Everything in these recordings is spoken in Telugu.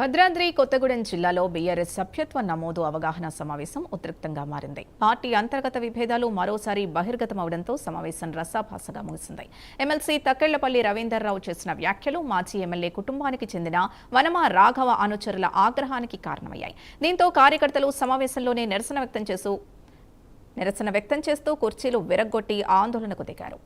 భద్రాద్రి కొత్తగూడెం జిల్లాలో బీఆర్ఎస్ సభ్యత్వ నమోదు అవగాహన సమావేశం ఉద్రిక్తంగా మారింది. పార్టీ అంతర్గత విభేదాలు మరోసారి బహిర్గతమవడంతో సమావేశం రసాభాసగా ముగిసింది. ఎమ్మెల్సీ తక్కెళ్లపల్లి రవీందర్రావు చేసిన వ్యాఖ్యలు మాజీ ఎమ్మెల్యే కుటుంబానికి చెందిన వనమా రాఘవ అనుచరుల ఆగ్రహానికి కారణమయ్యాయి. దీంతో కార్యకర్తలు సమావేశంలోనే నిరసన వ్యక్తం చేస్తూ కుర్చీలు విరగ్గొట్టి ఆందోళనకు దిగారు.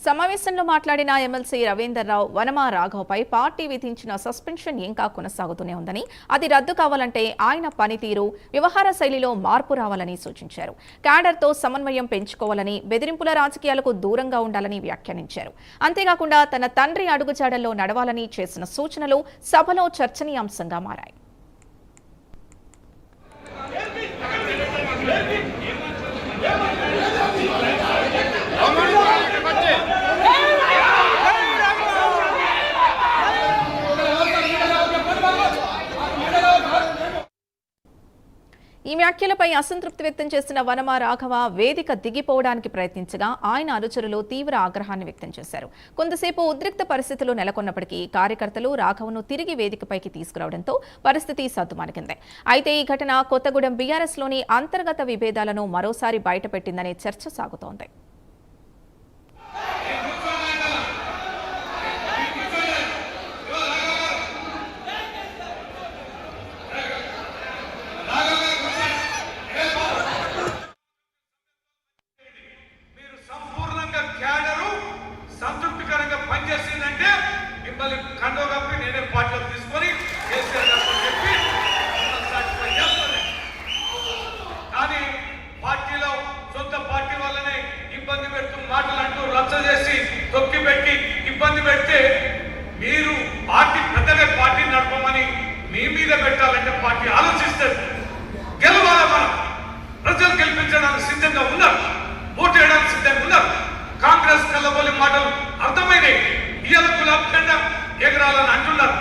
సమావేశంలో మాట్లాడిన ఎమ్మెల్సీ రవీందర్రావు వనమా రాఘవపై పార్టీ విధించిన సస్పెన్షన్ ఇంకా కొనసాగుతూనే ఉందని, అది రద్దు కావాలంటే ఆయన పనితీరు, వ్యవహార శైలిలో మార్పు రావాలని సూచించారు. క్యాడర్తో సమన్వయం పెంచుకోవాలని, బెదిరింపుల రాజకీయాలకు దూరంగా ఉండాలని వ్యాఖ్యానించారు. అంతేకాకుండా తన తండ్రి అడుగుజాడల్లో నడవాలని చేసిన సూచనలు సభలో చర్చనీయాంశంగా మారాయి. ఈ వ్యాఖ్యలపై అసంతృప్తి వ్యక్తం చేసిన వనమా రాఘవ వేదిక దిగిపోవడానికి ప్రయత్నించగా ఆయన అనుచరులు తీవ్ర ఆగ్రహాన్ని వ్యక్తం చేశారు. కొంతసేపు ఉద్రిక్త పరిస్థితులు నెలకొన్నప్పటికీ కార్యకర్తలు రాఘవను తిరిగి వేదికపైకి తీసుకురావడంతో పరిస్థితి సద్దుమణిగింది. అయితే ఈ ఘటన కొత్తగూడెం బీఆర్ఎస్లోని అంతర్గత విభేదాలను మరోసారి బయటపెట్టిందనే చర్చ సాగుతోంది. పనిచేసిందంటే మిమ్మల్ని కండో కప్పి నేనే పార్టీలో తీసుకొని చెప్పి కానీ పార్టీలో సొంత పార్టీ వాళ్ళనే ఇబ్బంది పెడుతూ మాటలు అంటూ రచ్చ చేసి తొక్కి పెట్టి ఇబ్బంది పెడితే మీరు పార్టీ పెద్దగా పార్టీ నడపమని మీ మీద పెట్టాలంటే పార్టీ ఆలోచిస్తారు. గెలవాలి, మనం ప్రజలు గెలిపించడానికి సిద్ధంగా ఉన్నారు, ఓటు వేయడానికి సిద్ధంగా ఉన్నారు. కాంగ్రెస్ కల్లబోలి మాటలు అర్థమైనవి. ఇవాళ గులాబ్ జెండా ఎగరాలని అంటున్నారు.